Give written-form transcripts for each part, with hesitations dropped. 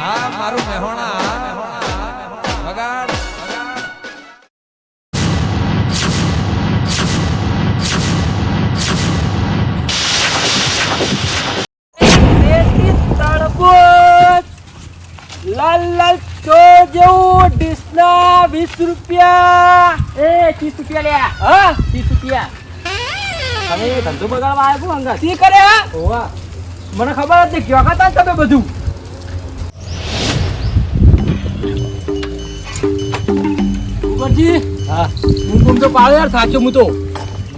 હા મારું મહેણા વગાડ લાલ લાલ ચો જેવું ડીશના 20 રૂપિયા એ 30 રૂપિયા લ્યા હા 30 રૂપિયા હવે ધંધો બગાડવા આવ્યો છું અંગત શી કરે હા ઓવા મને ખબર હતી ક્યાં ખાતા તમે બધું ઉપરજી હા બૂમ તો પાડો યાર સાચો હું તો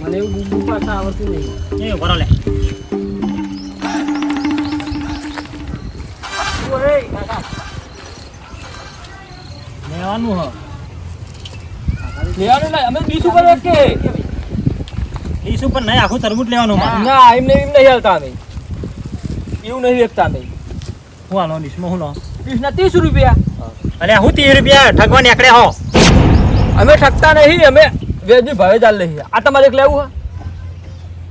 મને એવું બૂમ પાડતા આવડતું નહીં એ ભરો લે ઓરે કાકા લેવાનું હ લેવાનું નહીં અમે 20 ઉપર કે 20 ઉપર નહીં આખું તરબૂચ લેવાનું ના એમ નહીં હાલતા અમે એવું નહીં વેચતા અમે હું આનો ડીશમાં હું લો 20 ના 30 રૂપિયા અરે હું 30 રૂપિયા ઠગવા નીકળે હો અમે ઠગતા નહીં અમે વેજની ભાવે ચાલ લઈએ આ તમારે એક લેવું હે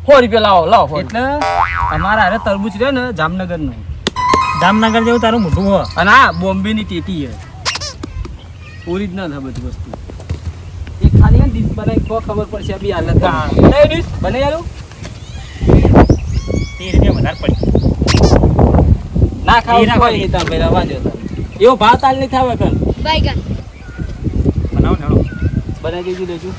100 રૂપિયા લાવો એટલે અમારા હારે તરબૂચ રહે ને જામનગર નું જામનગર જેવું તારું મોઢું હો અને આ બોમ્બે ની ટેટી હે ઓરિજિનલ હે બધી વસ્તુ એક ખાલી ને ડીશ બનાવી તો ખબર પડશે અભી હાલત બનાવી ડીશ બને યાર 30 રૂપિયા વધારે પડી ના ખાવ કોઈ નહીં તાર પેલા વાજો એવો ભાવ તાલ નહીં થાવે કર બાયગન બનાવો નેડો બનાવી દેજો લેજો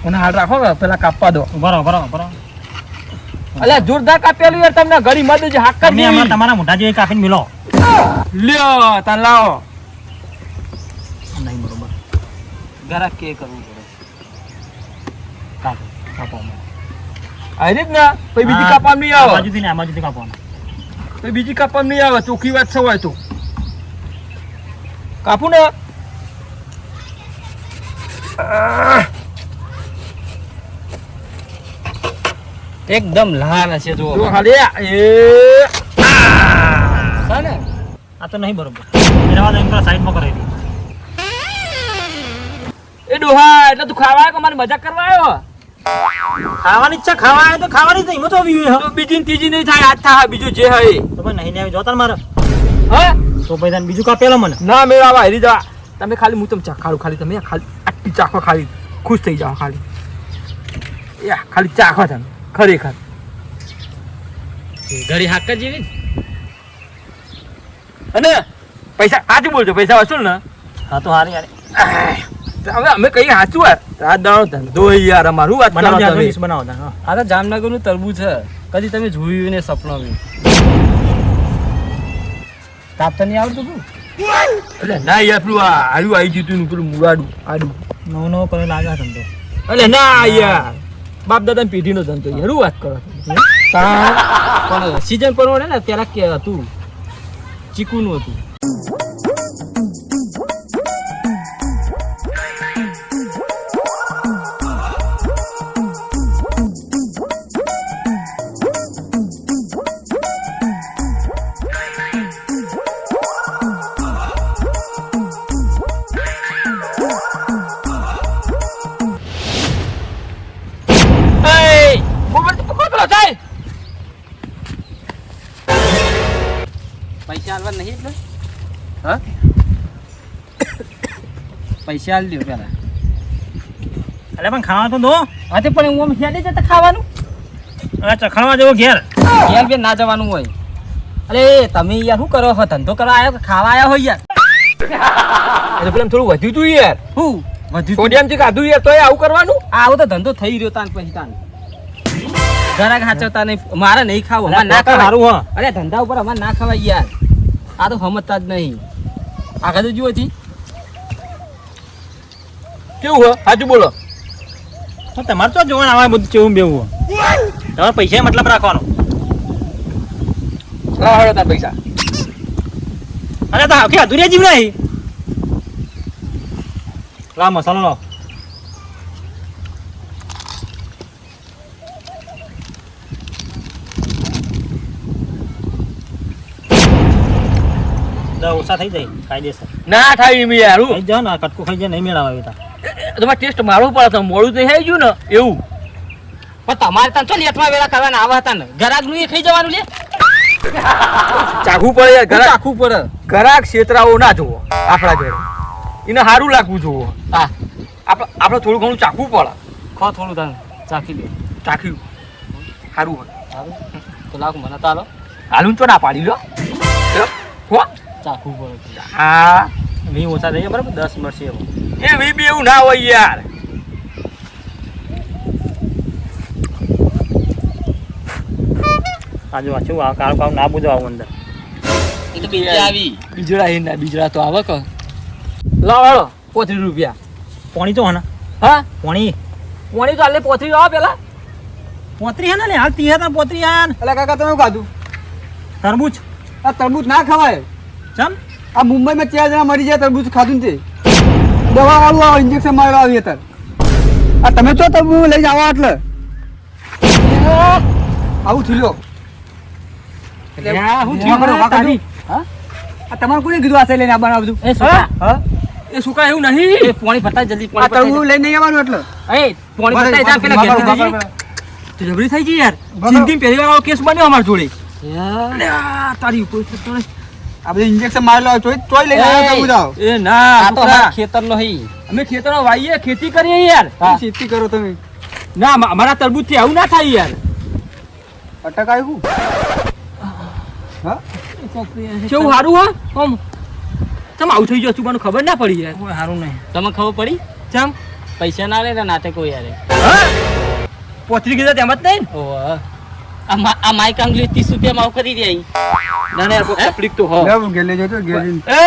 અને હાલ રાખો પેલા કાપવા દો બરો અલ્યા જોરદાર કાપેલું યાર તમને ઘડી મત જ હાક કરી તમે અમાર તમારા મોઢા જેવી કાપીને મિલો લ્યો તા લાવો નહીં બરોબર ગરાક કે કરવું પડે કાપો આ રીત ના પછી બીજી કાપવા નહીં આવે આ બાજુથી ને આ બાજુથી કાપવાનું તો બીજી કાપવા નહીં આવે ચોખ્ખી વાત છે હોય તો કાપું ને એકદમ લાલ હશે જો ખાલી એ ને આ તો નહીં બરોબર એના વાળા એમ સાઈડમાં કરાવી દે એ ડોહા એટલે તું ખાવા આવ્યો કે મારી મજાક કરવા આવ્યો ખાવાની ઈચ્છા ખાવા આવે તો ખાવાની જ નહીં મતો વીવી તો બીજી ને ત્રીજી નહીં થાય આજ થાય બીજું જે હોય તો ભાઈ નહીં આવી જોતા મારે હા તો ભાઈ તને બીજું કાપેલો મને ના મેળાવા હેરી જવા તમે ખાલી હું તમે ચાખાડું ખાલી તમે ખાલી આટલી ચાખો ખાલી ખુશ થઈ જાઓ ખાલી યા ખાલી ચાખો તમે ખરેખર ઘરી હાક જેવી અને પૈસા આજે બોલજો પૈસા વસૂલ ને હા તો હારી યાર હવે અમે કઈ હાચું યાર રાત દાણો ધંધો યાર અમારું વાત કરો તમે બનાવો તા આ તો જામનગર નું તરબૂચ છે કદી તમે જોયું ને સપના બી કાપતા નહીં આવડતું તું એટલે ના યાર પેલું આડું આવી ગયું તું પેલું મુરાડું આડું નવો કરે લાગે ધંધો એટલે ના યાર બાપ દાદા ની પેઢીનો ધંધો યાર વાત કરો પણ સીઝન પ્રમાણે ને પેલા કે હતું ચીકુનું હતું પૈસા આલવા નહીં એટલે હા પૈસા આલ દો પેલા અરે પણ ખાવા તો દો હા તે પણ હું હેડે જતા ખાવાનું આ ચખાડવા જેવો ઘેર ઘેર બે ના જવાનું હોય અરે તમે યાર શું કરો છો ધંધો કરવા આવ્યો કે ખાવા આવ્યા હોય યાર એટલે પેલા થોડું વધ્યું તું યાર શું વધ્યું સોડિયમ થી ખાધું યાર તો આવું કરવાનું આવો તો ધંધો થઈ રહ્યો તાન પછી તાન ઘરાક હાચવતા નહીં મારે નહીં ખાવું અમારે ના ખાવા સારું હા અરે ધંધા ઉપર અમારે ના ખવાય યાર આ તો સમજતા જ નહીં આગળ તો જુઓ છી કેવું હો સાચું બોલો તમારે તો જોવાનું આવે બધું કેવું બેવું તમારે પૈસા મતલબ રાખવાનો લાવો તાર પૈસા અરે તો આખી અધૂરિયા જીવ નહીં લા મસાલો લો ઓછા થઈ જાય કાયદેસર ના થાય એમ યાર ખાઈ જાવ ને કટકો ખાઈ જાય નહીં મેળાવે તમારે ટેસ્ટ મારવું પડે તો મોડું તો થઈ ગયું ને એવું પણ તમારે ત્યાં તો લેટમાં વેલા કરવાના આવા હતા ને ગરાગ નું એ ખાઈ જવાનું લે ચાખવું પડે યાર, ઘરાક ચાખવું પડે. ઘરાક છેતરાવો ના જોવો આપણા જોડે. એને સારું લાગવું જોવો. હા આપણે થોડું ઘણું ચાખવું પડે. ખો થોડું તાન ચાખી દે. ચાખ્યું સારું હોય. સારું તો લાગ મને તાલો હાલું તો ના પાડી લો હો. ચાખવું પડે. હા વી ઓછા થઈ ગયા બરાબર 10 મળશે એવો. એ વી એવું ના હોય યાર. આજે વાંચું આ કાળું કાળું ના બોજો આવું અંદર. એ તો બીજી આવી બીજડા એ ના બીજડા તો આવે કે લાવ હાલો 35 રૂપિયા. પોણી તો હને હા પોણી પોણી તો આલે 35 આવો પેલા. પોતરી હે ને હાલ 30 હતા પોતરી આયા ને. એટલે કાકા તમે ખાધું તરબૂચ આ તરબૂચ ના ખવાય. ચમ આ મુંબઈમાં 4 જણા મરી જાય તરબૂચ ખાધું ને તે દવા વાળું આવે ઇન્જેક્શન મારેલો આવી અત્યારે. આ તમે ચો તરબૂચ લઈ જાવ એટલે આવું થયું. લ્યા, હું લ્યા, થયું કરો, રે વાંકા તારી? હા આ તમારે કોને કીધું આ લઈને આવવાનું આ બધું? એ છોકરા હા એ સુકા એવું નહીં. એ પોણી પતાય જલ્દી આ પોણી પતાય. તરબૂચ લઈને નહીં આવવાનું એટલે એ પોણી પતાય જા પેલા બરાબર, ઘેર બરાબર. તો જબરી થઈ ગઈ યાર. બરાબર. જિંદગી પહેલી વાર આવો કેસ બન્યો અમાર જોડે. યાર તારી ઉપર તો તોય. આ બધું ઇન્જેક્શન મારેલો આવે તોય લઈને આવ્યો તરબૂચ આવો. એ ના આ તો છોકરા, ખેતરનો હઈ. અમે ખેતરમાં વાઈએ ખેતી કરીએ યાર. હા. ખેતી કરો તમે ના અમારા તરબૂચ થી આવું ના થાય યાર. અટક આવ્યું હા કેવું સારું હો આમ તમે આવું થઈ ગયો છું મને ખબર ના પડી યાર. કોઈ સારું નહીં. તમને ખબર પડી ચમ પૈસા ના લે ને નાટક કોઈ યારે. પોતરી કીધા તેમ જ નહીં ને? ઓહ આ માઈક આંગલી 30 રૂપિયા માં કરી દે આઈ. ના ના યાર કોઈ તકલીફ તો હો. લેવું ઘેર લઈ જજો ઘેર જઈને. એ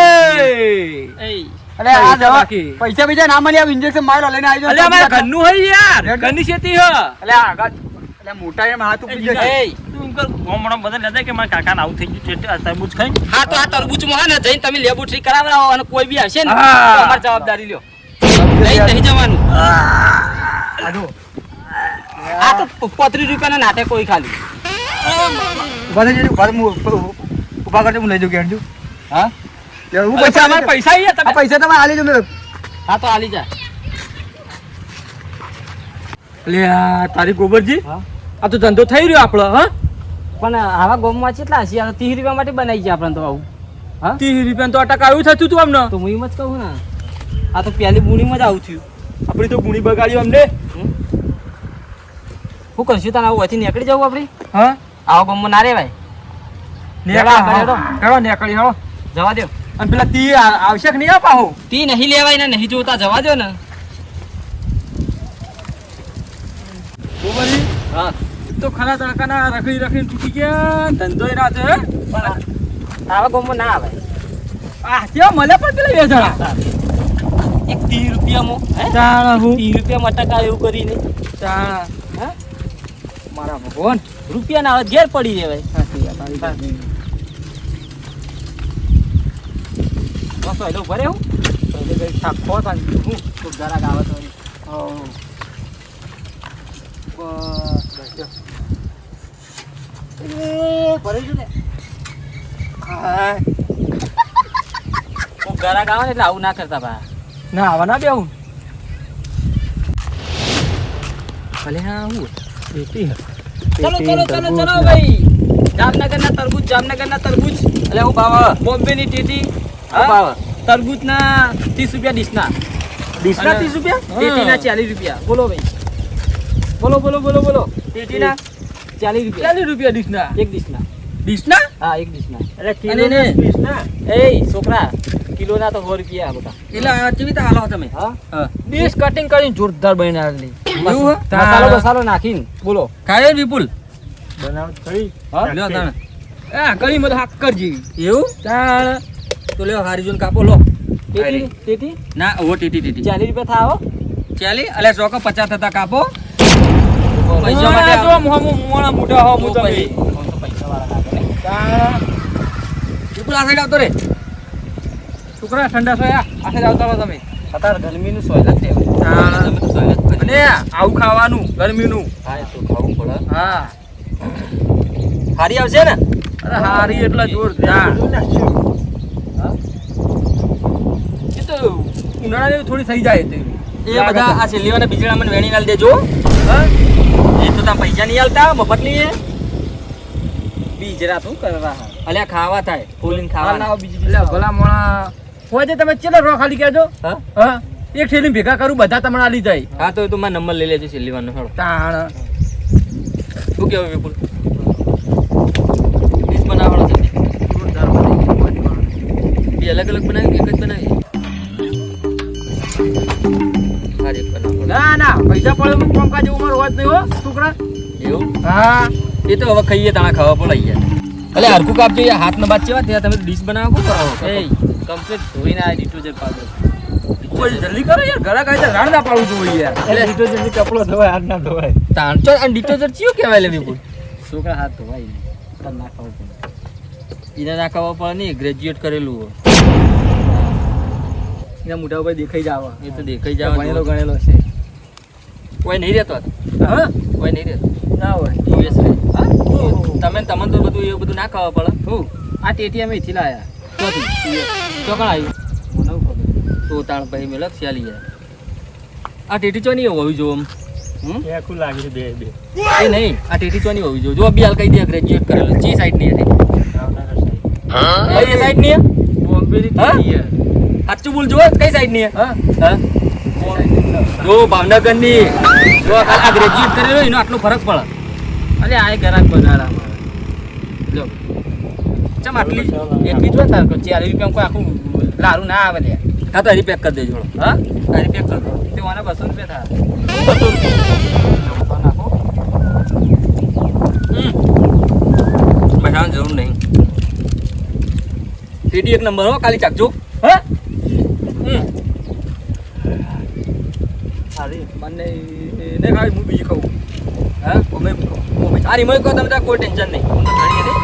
એ અરે આ દવા બાકી. પૈસા બીજા ના મળી આવે ઇન્જેક્શન મારેલો લઈને આવી અલે અમારા ઘરનું હોય યાર. ઘરની ખેતી હ. અલે આગળ અલે મોટા એમ હાથ ઉપડી જશે. એ તું કર ગોમડો બધા લેતા કે મારા કાકાને આવું થઈ ગયું છે તરબૂચ ખાઈ. હા તો આ તરબૂચમાં હે ને જઈને તમે લેબોરેટરી કરાવડાવો અને કોઈ બી હશે ને તો હા. અમારી જવાબદારી લ્યો. લઈ નહીં જવાનું. આ તો 35 રૂપિયાના નાટક કોઈ ખાલી. ઉભા થઈ જજો ઉભા ઉભા કરજો હું લઈ જાઉં ઘેર જઉં. હા લે, હું અલે પૈસા અમારા પૈસા યાર આ તમે. પૈસા તમે આલી જો મેં હા તો આલી જા. અલે આ તારી ગોબરજી હા આ તો ધંધો થઈ રહ્યો આપણો હા. પણ આવા ગોમમાં કેટલા હશે? આ તો 30 રૂપિયા માટે બનાવી છે આપણે તો આવું. હા 30 રૂપિયા તો અટક આવ્યું થતું તું અમને. તો હું એમ જ કહું ને આ તો પહેલી બુણીમાં જ આવું થયું. આપણી તો ગુણી બગાડ્યું અમને. શું કરશું તને આવું અહીંથી નીકળી જવું આપણે? હા આવા ગોમમાં ના રેવાય. નેકળા આગળ હેડો. હેડો નેકળી હેડો. જવા દો. અને પેલા તી આવશે કે નહીં આપા હું. તી નહીં લેવાય ને નહીં જોતા જવા દો ને. ગોબરજી હા એક તો ખરા તડકાના રખડી રખડીને તૂટી ગયા ધંધોય ના છે. પણ આવા ગોમમાં ના આવે. આ કેવા મળે પણ પેલા બે જણા. એક 30 રૂપિયામાં હે તાણા હું 30 રૂપિયામાં ટકા એવું કરીને તાણા હે મારા ભગવાન. રૂપિયા ના આવે ઘેર પડી રહેવાય. બસ હેલો ભરે હું એટલે કઈ થાકો થાય હું તો ગરાક આવે તો કોક ગરાક આવે ને એટલે આવું ના કરતા ભાઈ. ના આવા ના બેહું. ભલે હા હું ચલો ચલો ચલો ચલો ભાઈ. જામનગરના તરબૂચ એટલે હું ભાવ બોમ્બે ની ટેટી શું ભાવ? તરબૂચના 30 રૂપિયા ડીશના. ડીશના અને 30 રૂપિયા? ટેટીના 40 રૂપિયા. બોલો ભાઈ બોલો બોલો બોલો બોલો. ટેટીના 40 રૂપિયા 40 રૂપિયા ડીશના. એક ડીશના. ડીશના? હા એક ડીશના. એટલે અને કિલો ને- 20 ના. એ છોકરા કિલોના તો 100 રૂપિયા આ બધા. એટલે આ કેવી રીતે હાલો તમે? હા હા. ડીશ કટિંગ કરીને જોરદાર બની આવેલી. એવું હે? મસાલો બસાલો નાખીને બોલો. ખાય વિપુલ. બનાવટ કરી. હા લ્યો તાણે. આ કળી મત હાકર જેવી. એવું તાણ. તો લ્યો હારી જોન કાપો લો. ટેટી ટેટી ના ઓ ટીટી 40 રૂપિયા થાવ. ચાલી અલે 100 કા 50 થતા કાપો. પૈસા માટે માટે જો મોણા મોટા હો હું તમે. પૈસા વાળા નાખે ને. વિપુલ આ સાઈડ આવતો રે. છોકરા ઠંડા સોયા આ સાઈડ આવતા રહો તમે. અત્યારે ગરમીનું સોયલા છે. તાણ. તમે તો સોયલા જ કરી. અને આવું ખાવાનું ગરમીનું. હા એ તો ખાવું પડે. હા હારી આવશે ને? અરે હારી એટલા જોરદાર. એ તો ઉનાળા જેવી થોડી થઈ જાય તે. એ બધા આ છેલ્લીઓને બીજડા મને વેણી નાલ દેજો. હા? એ તો તમે પૈસા નહીં આલતા મફત નહીં એ બીજરા તું કરવા હા. અલ્યા ખાવા થાય ફૂલીને હા, ખાવા લાવો બીજી એટલે ભલા મોણા હોય છે તમે ચેલો રો ખાલી કહેજો હા હા એક થેલી ભેગા કરું બધા તમને આલી જાય હા તો મારો નંબર લઈ લેજો છેલ્લી વાર નો હેડો તાણ શું કેવું વિપુલ ડીશ બનાવવાનો છે બે અલગ અલગ બનાવી એક જ બનાવી હા એક બનાવો ના ના પૈસા પડે એમ કામકાજ એવું મારું વાત નહીં હો છોકરા એવું હા એ તો હવે ખાઈએ તાણા ખાવા પડે યાર અલે હરકું કાપજો યાર હાથ ન બાદ ચેવા ત્યાં તમે ડીશ બનાવો શું કરો એ કમ્પ્લીટ ધોઈને આ ડિટર્જન્ટ પાવડર કોઈ જલ્દી કરો યાર ઘરા કાંઈ તો રાણ ના પાડું જોઈએ યાર એટલે ડિટર્જન્ટ કપડો ધોવાય હાથ ના ધોવાય તાણ ચો અને ડિટર્જન્ટ ચિયો કહેવાય લે વિપુલ છોકરા હાથ ધોવાય નહીં તને ના ખાવું પડે એને ના ખાવા પડે નહીં ગ્રેજ્યુએટ કરેલું હોય એના મોઢા ઉપર દેખાઈ જાવ એ તો દેખાઈ જાવ ગણેલો ગણેલો છે કોઈ નહીં રહેતો હા કોઈ નહીં રહેતો ના હોય યુએસ રે હા તમે ને તમને તો બધું એવું બધું ના ખાવા પડે હું આ ટેટી અમે એથી લાયા ચોથી ચોકણ આવ્યું મને ખબર તો તાણ પછી મેં લક્ષી યાર આ ટેટી ચો નહીં હોવી જો આખું લાગે બે બે એ નહીં આ ટેટી ચો નહીં હોવી જો બી હાલ કહી દે ગ્રેજ્યુએટ કરેલું ચી સાઈડ ની હતી કઈ સાઈડ ની બોમ્બે ની હા? ટેટી યાર સાચું બોલ જો કઈ સાઈડ ની હા હા જો ભાવનગર ની જો આ ગ્રેજ્યુએટ કરેલો એનો આટલો ફરક પડે અલે આ ગ્રાહક બનાડા અમારે જો ચમ આટલી એટલી જ તાર કો 40 રૂપિયા કોઈ આખું લારું ના આવે લે હા તો હરી પેક કરી દેજો હા હરી પેક કરી દો તે મને 200 રૂપિયા થાય નાખો પૈસાની જરૂર નહીં ટેટી એક નંબર હો કાલી ચાકજો હા મને ને ખાઈ હું બીજી ખાઉં હા અમે સારી મળી કહો તમે ત્યાં કોઈ ટેન્શન નહીં હું તો જાણીએ નહીં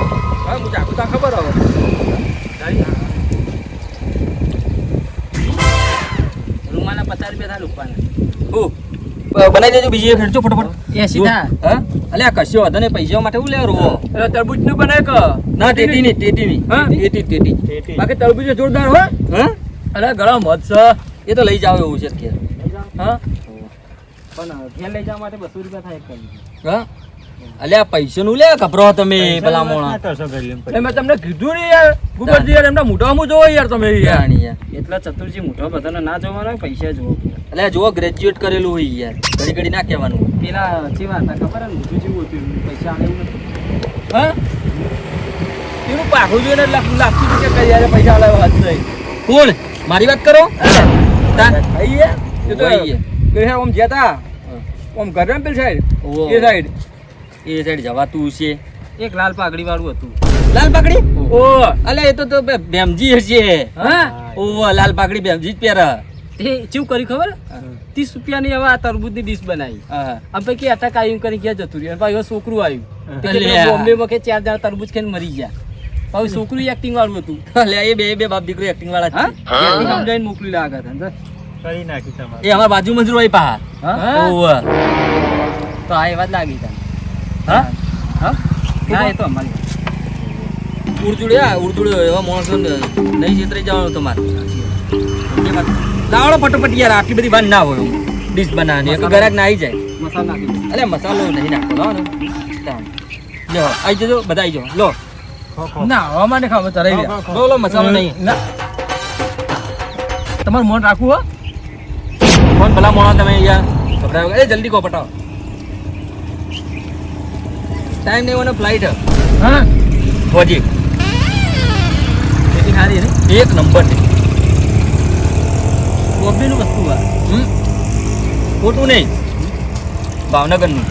હા હું ચાકુ તા ખબર હવે રૂમાના 50 રૂપિયા થાય રૂપાના હું બનાવી દેજો બીજી એક હેડજો ફટાફટ એ સીધા હા અલ્યા કશો હતો ને પૈસા માટે હું લેવા રોવો એટલે તરબૂચ નું બનાય કે ના ટેટીની હા? ટેટી બાકી તરબૂચ જોરદાર હો હા અરે ગળા મત છે એ તો લઈ જાવ એવું છે કે હા પણ ઘેર લઈ જવા માટે 200 રૂપિયા થાય એક કરી હા અલ્યા પૈસાનું લે ગભરો તમે પેલા મોણા એટલે મેં તમને કીધું ને યાર ગુબરજી યાર એમના મોઢામાં જોવો યાર તમે યાર જાણી યાર એટલા ચતુરજી મોટો બધાને ના જોવાનો હોય પૈસા જોવો અલ્યા જો ગ્રેજ્યુએટ કરેલું હોય યાર ઘડી ઘડી ના કહેવાનું પેલા ચેવા હતા ખબર ને મોટું જેવું હતું પૈસા આલે એવું નથી હા એનું પાખું જોઈને લાગતું હતું કે કઈ યાર પૈસા આલાવા હાથ નહીં કોણ મારી વાત કરો તા આઈ યાર એ તો વહી ગયા. કે આમ જતા આમ ઘરે પેલ સાઈડ ઓહો. એ સાઈડ એ સાઈડ જવાતું છે એક લાલ પાઘડી વાળું હતું લાલ પાકડી ઓ અલ્યા એ તો બેમજી હશે હા ઓ લાલ પાકડી બેમજી જ પહેરે તે ચેવું કર્યું ખબર 30 રૂપિયાની હવે આ તરબૂચની ડીશ બનાવી હા આમ પછી અટક આવ્યું કરી ક્યાં જતું રહ્યું પાછું છોકરું આવ્યું તે કે અલ્યા. બોમ્બે માં કે 4 જણા તરબૂચ ખાઈને મરી ગયા પાછું છોકરું એક્ટિંગ વાળું હતું અલ્યા એ બે બાપ દીકરો એક્ટિંગ વાળા જ હા છે. એક્ટિંગ સમજાવીને મોકલી લાગત અંદર કરી નાખી તમારે એ અમારા બાજુમાં જ રોય પા હા ઓવ તો આ એ વાત લાગી તને હા હા ના એ તો અમારી ઉડજુડે એવા માણસો નહીં છેતરાઈ જવાનું તમારે લાવડો ફટોફટ યાર આટલી બધી બાન ના હોય ડીશ બનાવવાની એક ગરાક ના આવી જાય મસાલા નાખી દો. અલે મસાલો નહીં નાખો લો ને લો આવી જજો બધા આવી જાઓ લો ના હવામાન ને ખાવ તરાઈ રહ્યા લો લો મસાલો નહીં ના તમારું મન રાખવું હો ફોન ભલા મોણા તમે યાર ગભરાયો એ જલ્દી કહો પટાવો ટાઈમ નહીં મને ફ્લાઇટ હા ફોજી એટલી સારી ને એક નંબર છે બોમ્બેનું વસ્તુ આ ખોટું નહીં ભાવનગરનું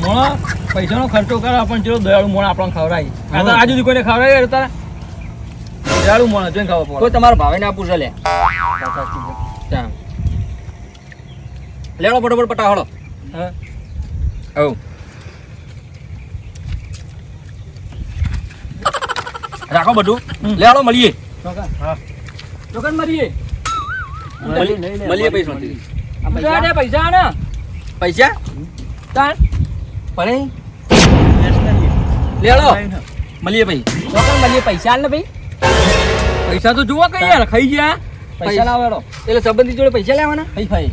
મોણા પૈસાનો ખર્ચો કરે પણ ચલો દયાળુ મોણા આપણને ખવડાય આ તો આજુ કોઈને ખવડાય યાર તારા દયાળુ મોણા જોઈને ખાવા પડે કોઈ તમારા ભાવે ના પૂછે લે ચાલ લેડો ફટોફટ પટાવડો હા હવ રાખો બધું લેડો મળીએ ચોકન મારીએ મળીએ પૈસા પૈસા ને પૈસા ને પૈસા તાણ પણ લેડો મળીએ ભાઈ ચોકન મળીએ પૈસા આલ ને ભાઈ પૈસા તો જુઓ કઈ યાર ખાઈ ગયા પૈસા લાવેડો એટલે સંબંધી જોડે પૈસા લેવાના ભાઈ ભાઈ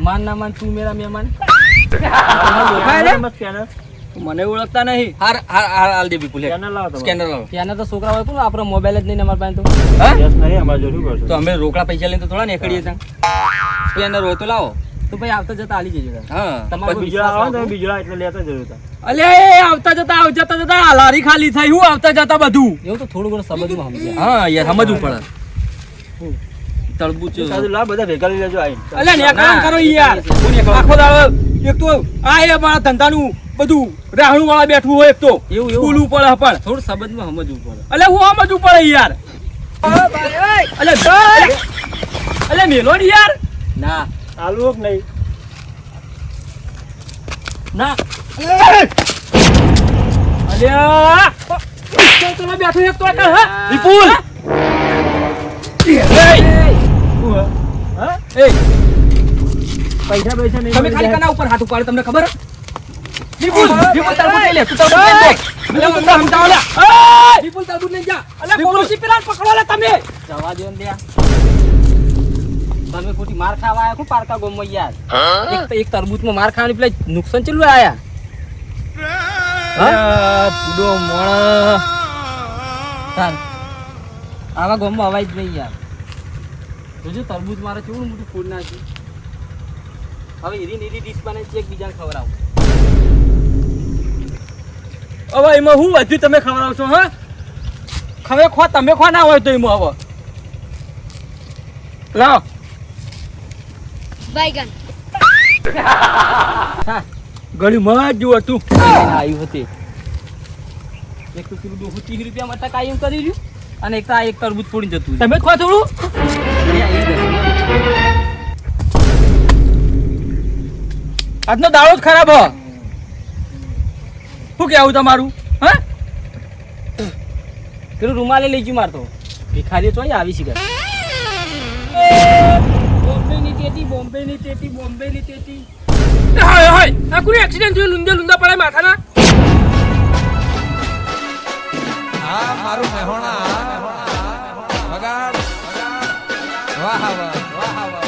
માન ના માન તું મેરા મહેમાન મને ઓળખતા નહીં. હાર હાર હાર હાલ દે વિપુલ સ્કેનર લાવો તમારે. સ્કેનર લાવો ત્યાંના તો છોકરા હોય કોણ આપણો મોબાઈલ જ નહીં ને અમારા પાસે તો હા કેસ નહીં અમારે જો શું કરશો? તો અમે રોકડા પૈસા લઈને તો થોડા નીકળીએ ત્યાં સ્કેનર હોય તો લાવો તો ભાઈ આવતા જતા આલી જજો તાર. હા તમારો પછી બીજો આવો ને તમે બીજો એટલે લેતા જજો તા. અલ્યા એ આવતા જતા આ લારી ખાલી થઈ હું આવતા જતા બધું એવું તો થોડું ઘણું સમજમાં સમજ્યા. હા યાર સમજવું પડે તળબૂચ સાદું લાવ બધા ભેગા લઈ લેજો આઈને. અલ્યા નેકળામ કરો યાર આખો દાડો એક તો આ એ મારા ધંધાનું બધું રાહણું વાળા બેઠું હોય એક તો એવું. બોલવું પડે પણ થોડું સમજમાં સમજવું પડે. અલ્યા હું સમજવું પડે યાર અલ્યા મેલો ને યાર ના આલુ કે નહીં? ના અલ્યા તમે બેઠું એક તો આગળ, હા વિપુલ હા? એ પૈસા નહીં તમે મળી ખાલી જાય. કના ઉપર હાથ ઉપાડે તમને ખબર વિપુલ તરબૂચ લઈ લે તું તરબૂચ લઈ લે એટલે હું તમને સમજાવું લે વિપુલ તરબૂચ લઈ જા અલ્યા પોલીસ પેલા પકડો લે તમે જવા દો ને લ્યા. તમે ખોટી માર ખાવા આયા કોણ પારકા ગોમમાં યાર? એક તરબૂચમાં માર ખાવાની પેલા નુકસાન ચેટલું આયા? પૂડો મોણા. તાર આવા ગોમમાં અવાય જ નહીં યાર. જોજો તરબૂચ મારે કેવું મોટું ફૂડ નાખ્યું. હવે એરી ડીશ બનાવી છે એકબીજાને ખવડાવું. હવે એમાં હું વધ્યું તમે ખવડાવશો હા ખવે ખો તમે ખો ના હોય તો એમાં હવે લાવ Baigan. ગળ્યું માં જ જુઓ તું આવ્યું હતી એક તો પેલું 30 રૂપિયામાં ટકા એમ કરી રહ્યું અને એક તો આ એક તરબૂચ ફોડીને જતું રહ્યું. તમે ખો થોડું આજનો દાડો જ ખરાબ હ શું કેવું તમારું હા પેલું રૂમાલે લઈ ગયું મારતો ભિખારીઓ ચોય આવી છે બોમ્બેની ટેટી હાય હાય આ કોઈ એક્સિડન્ટ થયું લુંદા પડાય માથાના આ મારું મહેણા વગાડ વાહ વાહ વાહ વાહ